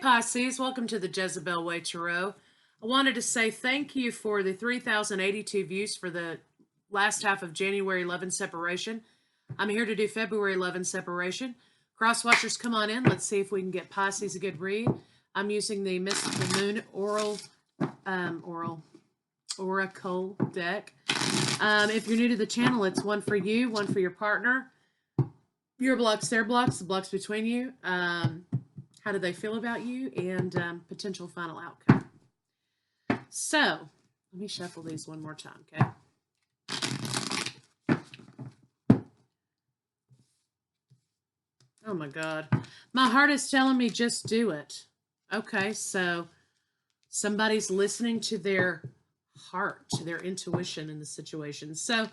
Pisces, welcome to the Jezebel Way Tarot. I wanted to say thank you for the 3,082 views for the last half of January 11 separation. I'm here to do February 11 separation. Cross watchers, come on in. Let's see if we can get Pisces a good read. I'm using the Mystical Moon Oracle deck. If you're new to the channel, it's one for you, one for your partner. Your blocks, their blocks, the blocks between you. How do they feel about you, and potential final outcome. So, let me shuffle these one more time, okay? Oh my God. My heart is telling me just do it. Okay, so somebody's listening to their heart, to their intuition in the situation. So,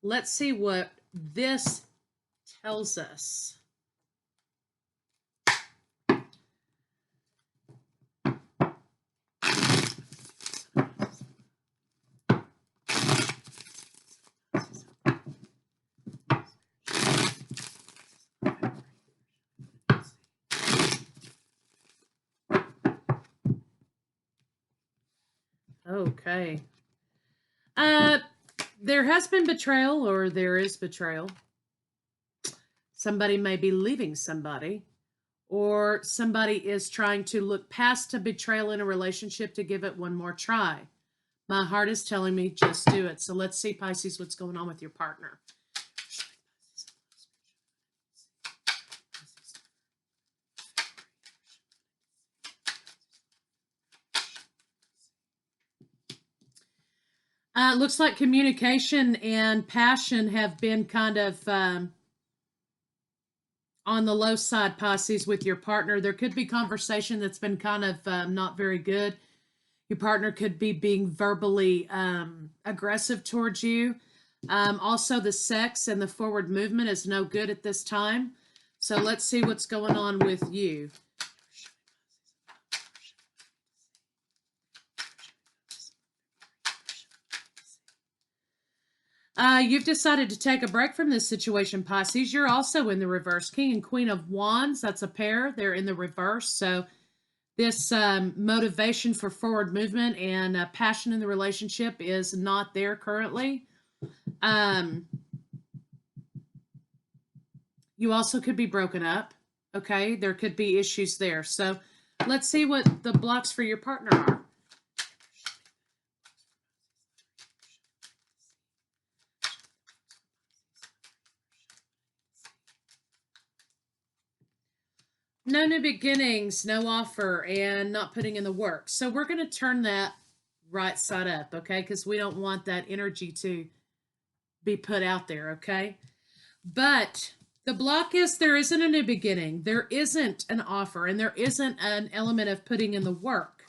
let's see what this tells us. Okay. There has been betrayal, or there is betrayal. Somebody may be leaving somebody, or somebody is trying to look past a betrayal in a relationship to give it one more try. My heart is telling me just do it. So let's see, Pisces, what's going on with your partner. Looks like communication and passion have been kind of on the low side, Pisces, with your partner. There could be conversation that's been kind of not very good. Your partner could be being verbally aggressive towards you. Also, the sex and the forward movement is no good at this time. So let's see what's going on with you. You've decided to take a break from this situation, Pisces. You're also in the reverse. King and Queen of Wands, that's a pair. They're in the reverse. So this motivation for forward movement and passion in the relationship is not there currently. You also could be broken up. Okay, there could be issues there. So let's see what the blocks for your partner are. No new beginnings, no offer, and not putting in the work. So we're going to turn that right side up, okay? Because we don't want that energy to be put out there, okay? But the block is there isn't a new beginning. There isn't an offer, and there isn't an element of putting in the work.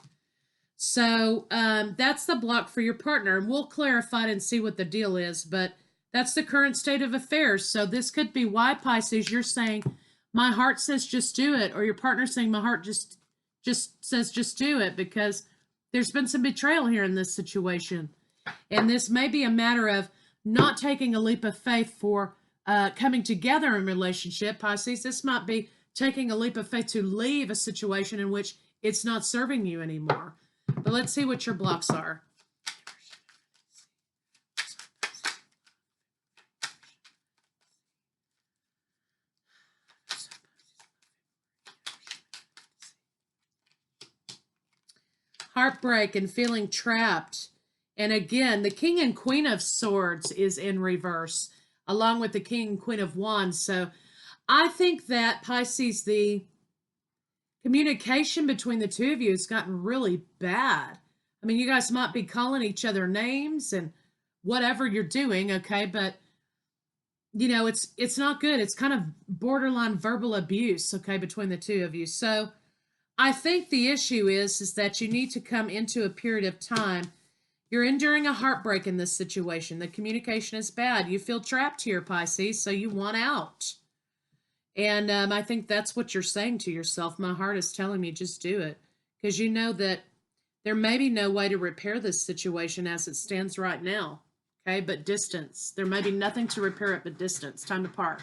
So that's the block for your partner. And we'll clarify it and see what the deal is, but that's the current state of affairs. So this could be why, Pisces, you're saying, my heart says just do it, or your partner saying my heart just says just do it, because there's been some betrayal here in this situation. And this may be a matter of not taking a leap of faith for coming together in relationship, Pisces. This might be taking a leap of faith to leave a situation in which it's not serving you anymore. But let's see what your blocks are. Heartbreak and feeling trapped. And again, the King and Queen of Swords is in reverse, along with the King and Queen of Wands. So I think that, Pisces, the communication between the two of you has gotten really bad. I mean, you guys might be calling each other names and whatever you're doing, okay? But, you know, it's not good. It's kind of borderline verbal abuse, okay, between the two of you. So I think the issue is that you need to come into a period of time. You're enduring a heartbreak in this situation. The communication is bad. You feel trapped here, Pisces, so you want out. And I think that's what you're saying to yourself. My heart is telling me just do it, because you know that there may be no way to repair this situation as it stands right now. Okay, but distance. There may be nothing to repair it but distance. Time to part.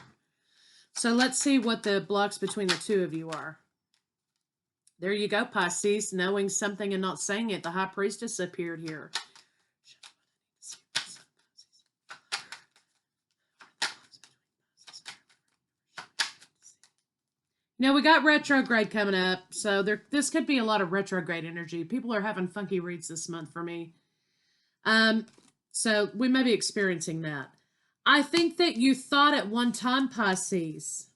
So let's see what the blocks between the two of you are. There you go, Pisces. Knowing something and not saying it. The High Priestess appeared here. Now we got retrograde coming up, so this could be a lot of retrograde energy. People are having funky reads this month for me. So we may be experiencing that. I think that you thought at one time, Pisces,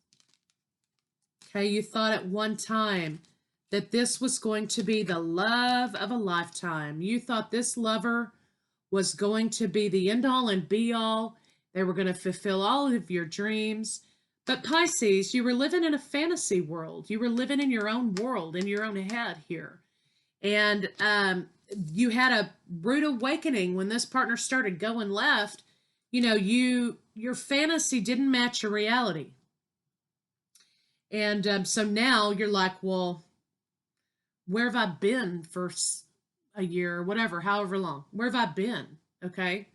okay, you thought at one time that this was going to be the love of a lifetime. You thought this lover was going to be the end all and be all. They were going to fulfill all of your dreams. But Pisces, you were living in a fantasy world. You were living in your own world, in your own head here. And you had a rude awakening when this partner started going left. You know, your fantasy didn't match your reality. And so now you're like, well, where have I been for a year or whatever, however long? Where have I been? Okay.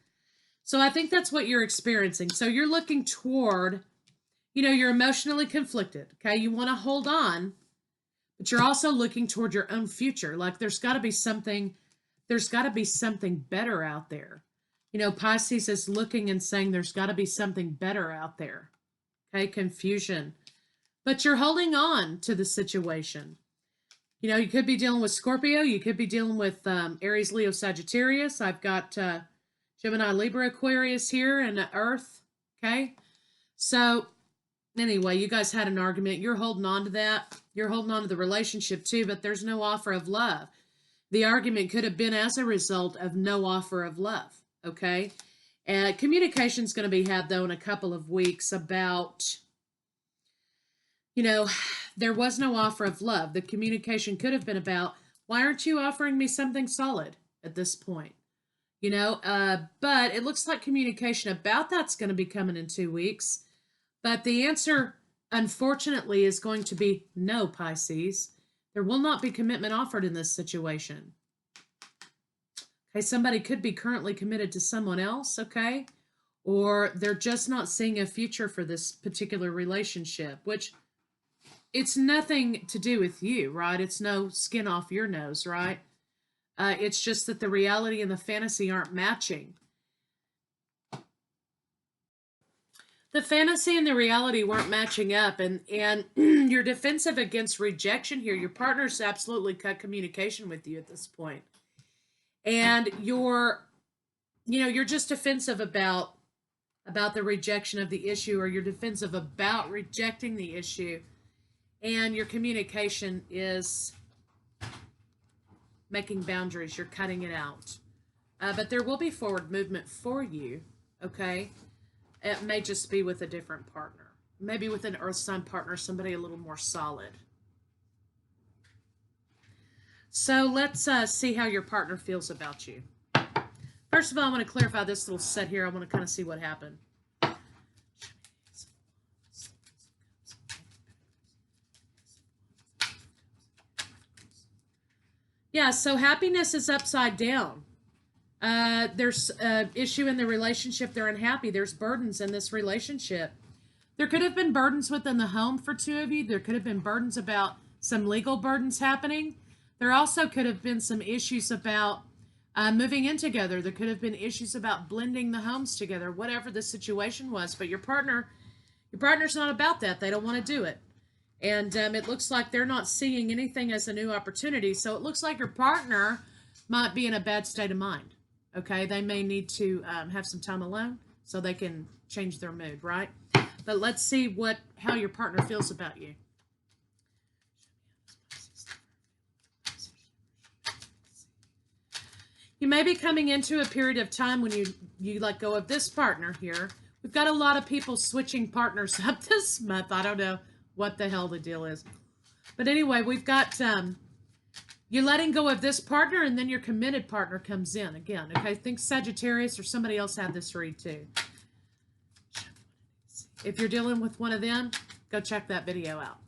So I think that's what you're experiencing. So you're looking toward, you know, you're emotionally conflicted. Okay. You want to hold on, but you're also looking toward your own future. Like there's got to be something better out there. You know, Pisces is looking and saying there's got to be something better out there. Okay. Confusion. But you're holding on to the situation. You know, you could be dealing with Scorpio. You could be dealing with Aries, Leo, Sagittarius. I've got Gemini, Libra, Aquarius here, and Earth. Okay. So anyway, you guys had an argument. You're holding on to that. You're holding on to the relationship too, but there's no offer of love. The argument could have been as a result of no offer of love. Okay. Communication is going to be had, though, in a couple of weeks about, you know, there was no offer of love. The communication could have been about, why aren't you offering me something solid at this point? You know, but it looks like communication about that's going to be coming in 2 weeks. But the answer, unfortunately, is going to be no, Pisces. There will not be commitment offered in this situation. Okay, somebody could be currently committed to someone else, okay? Or they're just not seeing a future for this particular relationship, which it's nothing to do with you, right? It's no skin off your nose, right? It's just that the reality and the fantasy aren't matching. The fantasy and the reality weren't matching up, and you're defensive against rejection here. Your partner's absolutely cut communication with you at this point. And you're just defensive about the rejection of the issue, or you're defensive about rejecting the issue. And your communication is making boundaries. You're cutting it out. But there will be forward movement for you, okay? It may just be with a different partner. Maybe with an earth sign partner, somebody a little more solid. So let's see how your partner feels about you. First of all, I want to clarify this little set here. I want to kind of see what happened. Yeah, so happiness is upside down. There's an issue in the relationship. They're unhappy. There's burdens in this relationship. There could have been burdens within the home for two of you. There could have been burdens about some legal burdens happening. There also could have been some issues about moving in together. There could have been issues about blending the homes together, whatever the situation was. But your partner's not about that. They don't want to do it. And it looks like they're not seeing anything as a new opportunity. So it looks like your partner might be in a bad state of mind. Okay, they may need to have some time alone so they can change their mood, right? But let's see how your partner feels about you. You may be coming into a period of time when you let go of this partner here. We've got a lot of people switching partners up this month. I don't know what the hell the deal is. But anyway, we've got you're letting go of this partner, and then your committed partner comes in again. Okay, think Sagittarius or somebody else had this read too. If you're dealing with one of them, go check that video out.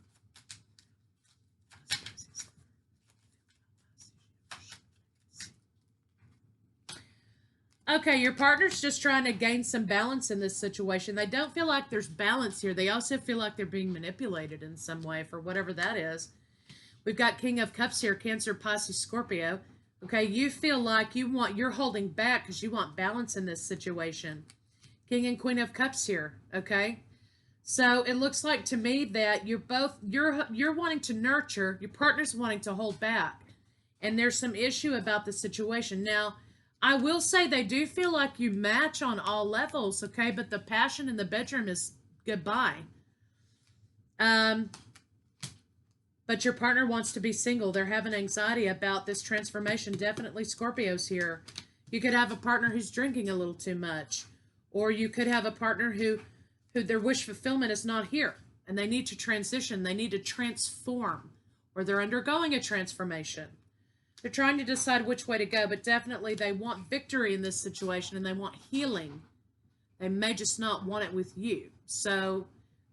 Okay, your partner's just trying to gain some balance in this situation. They don't feel like there's balance here. They also feel like they're being manipulated in some way for whatever that is. We've got King of Cups here, Cancer, Pisces, Scorpio. Okay, you feel like you're holding back because you want balance in this situation. King and Queen of Cups here, okay? So it looks like to me that you're wanting to nurture, your partner's wanting to hold back. And there's some issue about the situation. Now, I will say they do feel like you match on all levels, okay? But the passion in the bedroom is goodbye. But your partner wants to be single. They're having anxiety about this transformation. Definitely Scorpios here. You could have a partner who's drinking a little too much. Or you could have a partner who their wish fulfillment is not here. And they need to transition. They need to transform. Or they're undergoing a transformation. They're trying to decide which way to go. But definitely they want victory in this situation. And they want healing. They may just not want it with you. So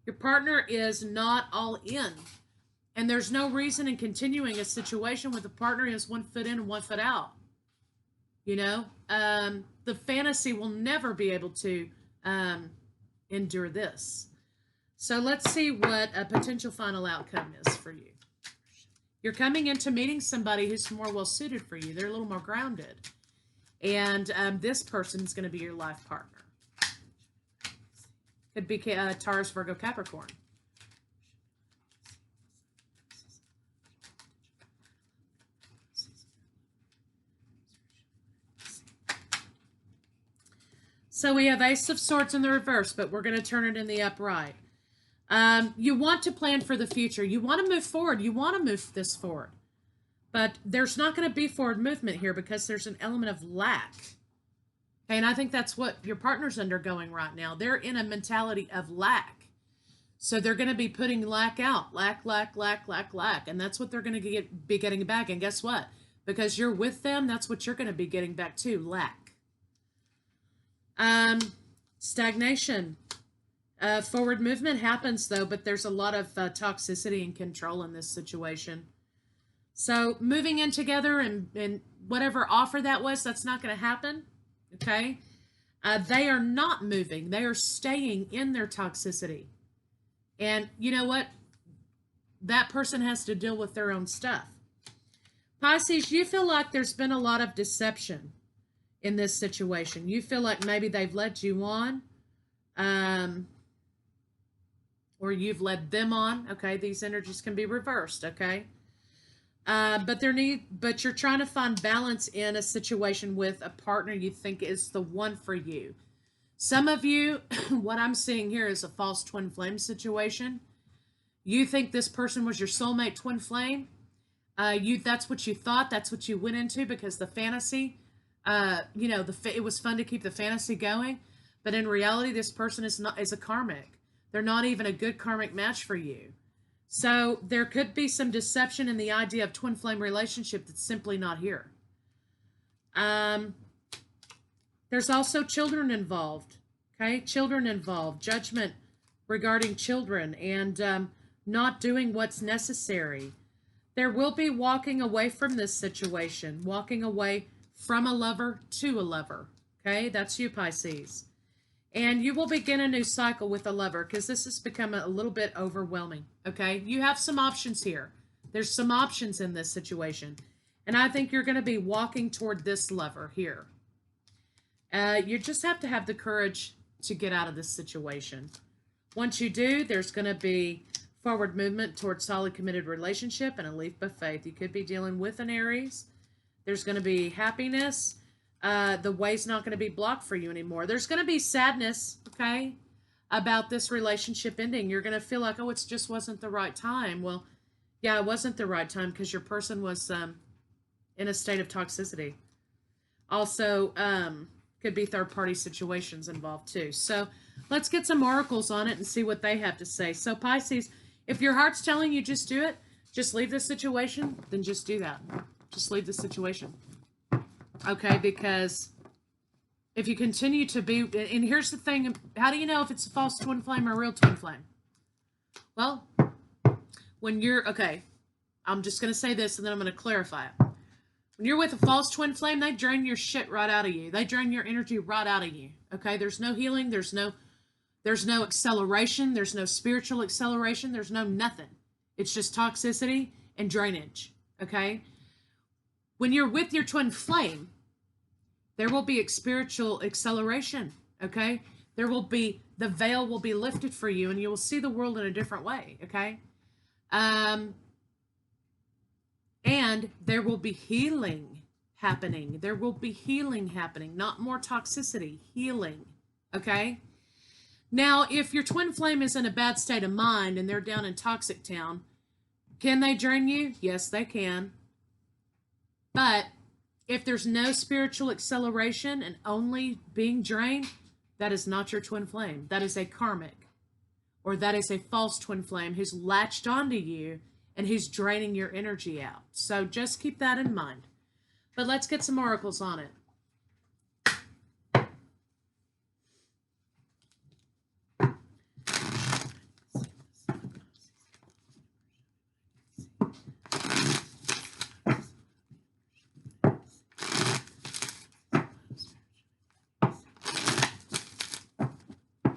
your partner is not all in. And there's no reason in continuing a situation with a partner who has 1 foot in and 1 foot out. You know, the fantasy will never be able to endure this. So let's see what a potential final outcome is for you. You're coming into meeting somebody who's more well suited for you. They're a little more grounded. And this person is going to be your life partner. Could be Taurus, Virgo, Capricorn. So we have Ace of Swords in the reverse, but we're going to turn it in the upright. You want to plan for the future. You want to move forward. You want to move this forward. But there's not going to be forward movement here because there's an element of lack. Okay, and I think that's what your partner's undergoing right now. They're in a mentality of lack. So they're going to be putting lack out. Lack. And that's what they're going to be getting back. And guess what? Because you're with them, that's what you're going to be getting back too. Lack. Stagnation. Forward movement happens though, but there's a lot of toxicity and control in this situation. So moving in together and whatever offer that was, that's not going to happen. Okay. They are not moving. They are staying in their toxicity. And you know what? That person has to deal with their own stuff. Pisces, you feel like there's been a lot of deception in this situation. You feel like maybe they've led you on, or you've led them on. Okay, these energies can be reversed. Okay, but you're trying to find balance in a situation with a partner you think is the one for you. Some of you, what I'm seeing here is a false twin flame situation. You think this person was your soulmate twin flame. That's what you thought. That's what you went into because the fantasy. It was fun to keep the fantasy going, but in reality, this person is a karmic. They're not even a good karmic match for you. So there could be some deception in the idea of twin flame relationship that's simply not here. There's also children involved. Okay, children involved. Judgment regarding children and not doing what's necessary. There will be walking away from this situation, walking away from a lover to a lover. Okay, that's you, Pisces. And you will begin a new cycle with a lover because this has become a little bit overwhelming. Okay, you have some options here. There's some options in this situation. And I think you're going to be walking toward this lover here. You just have to have the courage to get out of this situation. Once you do, there's going to be forward movement towards solid committed relationship and a leap of faith. You could be dealing with an Aries. There's going to be happiness. The way's not going to be blocked for you anymore. There's going to be sadness, okay, about this relationship ending. You're going to feel like, oh, it just wasn't the right time. Well, yeah, it wasn't the right time because your person was in a state of toxicity. Also, could be third-party situations involved too. So let's get some oracles on it and see what they have to say. So Pisces, if your heart's telling you just do it, just leave this situation, then just do that. Just leave the situation. Okay, because if you continue to be, and here's the thing, how do you know if it's a false twin flame or a real twin flame? Well, when you're, okay, I'm just going to say this and then I'm going to clarify it. When you're with a false twin flame, they drain your shit right out of you. They drain your energy right out of you. Okay, there's no healing, there's no acceleration, there's no spiritual acceleration, there's no nothing. It's just toxicity and drainage, okay? When you're with your twin flame, there will be spiritual acceleration, okay? The veil will be lifted for you and you will see the world in a different way, okay? And there will be healing happening. There will be healing happening, not more toxicity, healing, okay? Now, if your twin flame is in a bad state of mind and they're down in toxic town, can they drain you? Yes, they can. But if there's no spiritual acceleration and only being drained, that is not your twin flame. That is a karmic, or that is a false twin flame who's latched onto you and who's draining your energy out. So just keep that in mind. But let's get some oracles on it.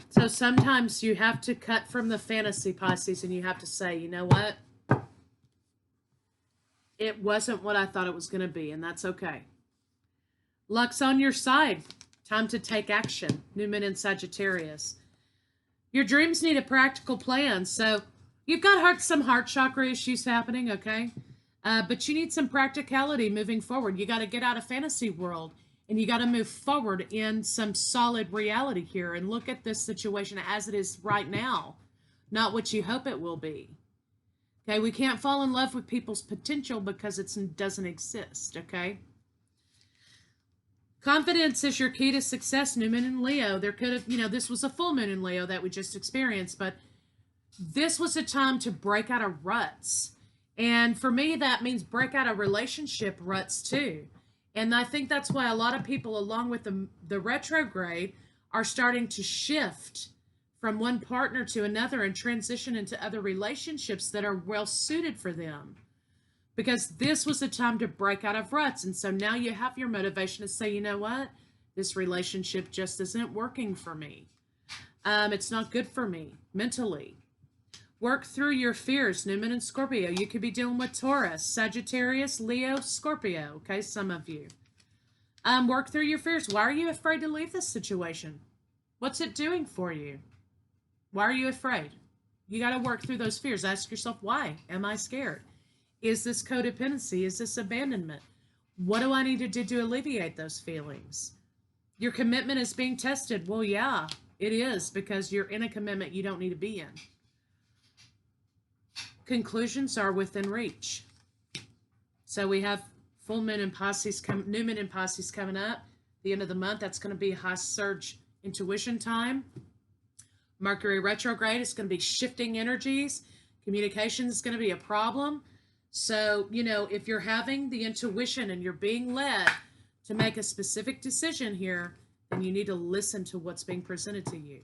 So sometimes you have to cut from the fantasy, Pisces, and you have to say, you know what? It wasn't what I thought it was going to be, and that's okay. Luck's on your side. Time to take action. New Moon in Sagittarius. Your dreams need a practical plan. So you've got some heart chakra issues happening, okay? But you need some practicality moving forward. You got to get out of fantasy world, and you got to move forward in some solid reality here and look at this situation as it is right now, not what you hope it will be. Okay, we can't fall in love with people's potential because it doesn't exist, okay? Confidence is your key to success, New Moon in Leo. There could have, this was a full moon in Leo that we just experienced, but this was a time to break out of ruts. And for me, that means break out of relationship ruts too. And I think that's why a lot of people, along with the retrograde, are starting to shift from one partner to another and transition into other relationships that are well suited for them. Because this was a time to break out of ruts. And so now you have your motivation to say, you know what? This relationship just isn't working for me. It's not good for me mentally. Work through your fears, New Moon in Scorpio. You could be dealing with Taurus, Sagittarius, Leo, Scorpio. Okay, some of you. Work through your fears. Why are you afraid to leave this situation? What's it doing for you? Why are you afraid? You got to work through those fears. Ask yourself, why am I scared? Is this codependency? Is this abandonment? What do I need to do to alleviate those feelings? Your commitment is being tested. Well, yeah, it is, because you're in a commitment you don't need to be in. Conclusions are within reach. So we have full moon in Pisces, new moon in Pisces coming up. The end of the month, that's going to be high surge intuition time. Mercury retrograde is going to be shifting energies. Communication is going to be a problem. So, if you're having the intuition and you're being led to make a specific decision here, then you need to listen to what's being presented to you.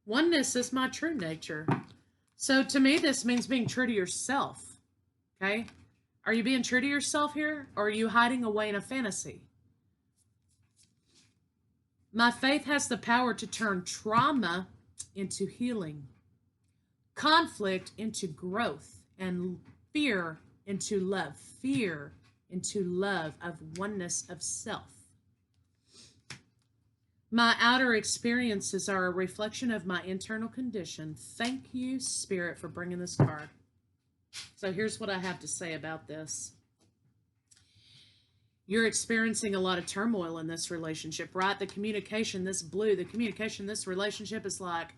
Oneness is my true nature. So to me, this means being true to yourself. Okay? Are you being true to yourself here, or are you hiding away in a fantasy? My faith has the power to turn trauma into healing, conflict into growth, and fear into love. Fear into love of oneness of self. My outer experiences are a reflection of my internal condition. Thank you, Spirit, for bringing this card. So here's what I have to say about this. You're experiencing a lot of turmoil in this relationship, right? The communication, this blue, the communication, this relationship is like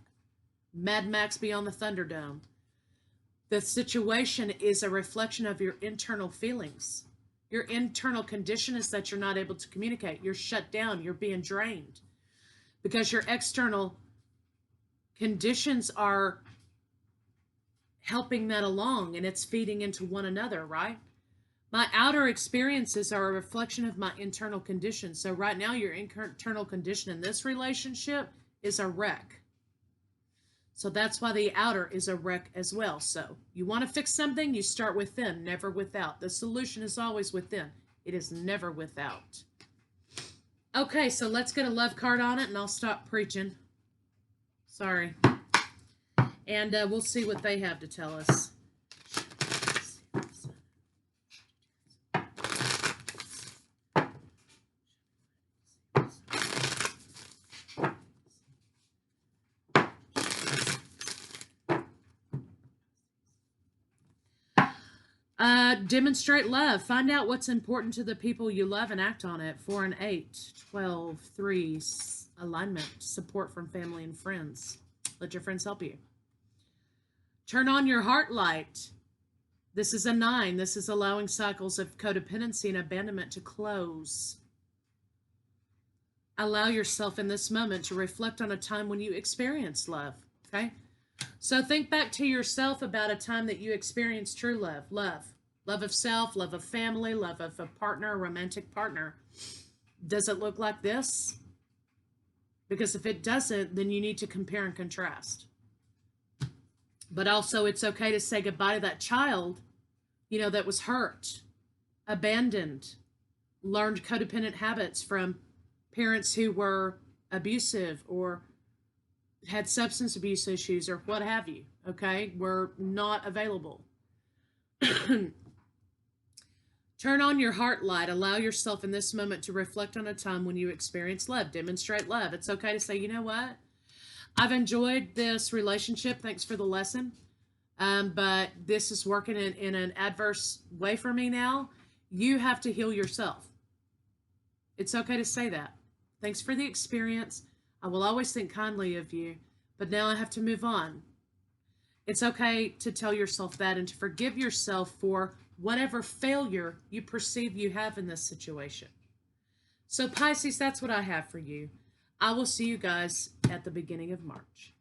Mad Max beyond the Thunderdome. The situation is a reflection of your internal feelings. Your internal condition is that you're not able to communicate. You're shut down. You're being drained. Because your external conditions are helping that along, and it's feeding into one another, right? My outer experiences are a reflection of my internal condition. So right now, your internal condition in this relationship is a wreck. So that's why the outer is a wreck as well. So you want to fix something, you start within, never without. The solution is always within. It is never without. Okay, so let's get a love card on it, and I'll stop preaching. Sorry. And we'll see what they have to tell us. Demonstrate love. Find out what's important to the people you love and act on it. 4 and 8, 12, 3, alignment, support from family and friends. Let your friends help you. Turn on your heart light. This is a 9. This is allowing cycles of codependency and abandonment to close. Allow yourself in this moment to reflect on a time when you experienced love. Okay? So think back to yourself about a time that you experienced true love. Love of self, love of family, love of a partner, a romantic partner. Does it look like this? Because if it doesn't, then you need to compare and contrast. But also, it's okay to say goodbye to that child, that was hurt, abandoned, learned codependent habits from parents who were abusive or had substance abuse issues or what have you, okay? Were not available. Turn on your heart light. Allow yourself in this moment to reflect on a time when you experienced love. Demonstrate love. It's okay to say, you know what? I've enjoyed this relationship. Thanks for the lesson. But this is working in an adverse way for me now. You have to heal yourself. It's okay to say that. Thanks for the experience. I will always think kindly of you, but now I have to move on. It's okay to tell yourself that and to forgive yourself for whatever failure you perceive you have in this situation. So Pisces, that's what I have for you. I will see you guys at the beginning of March.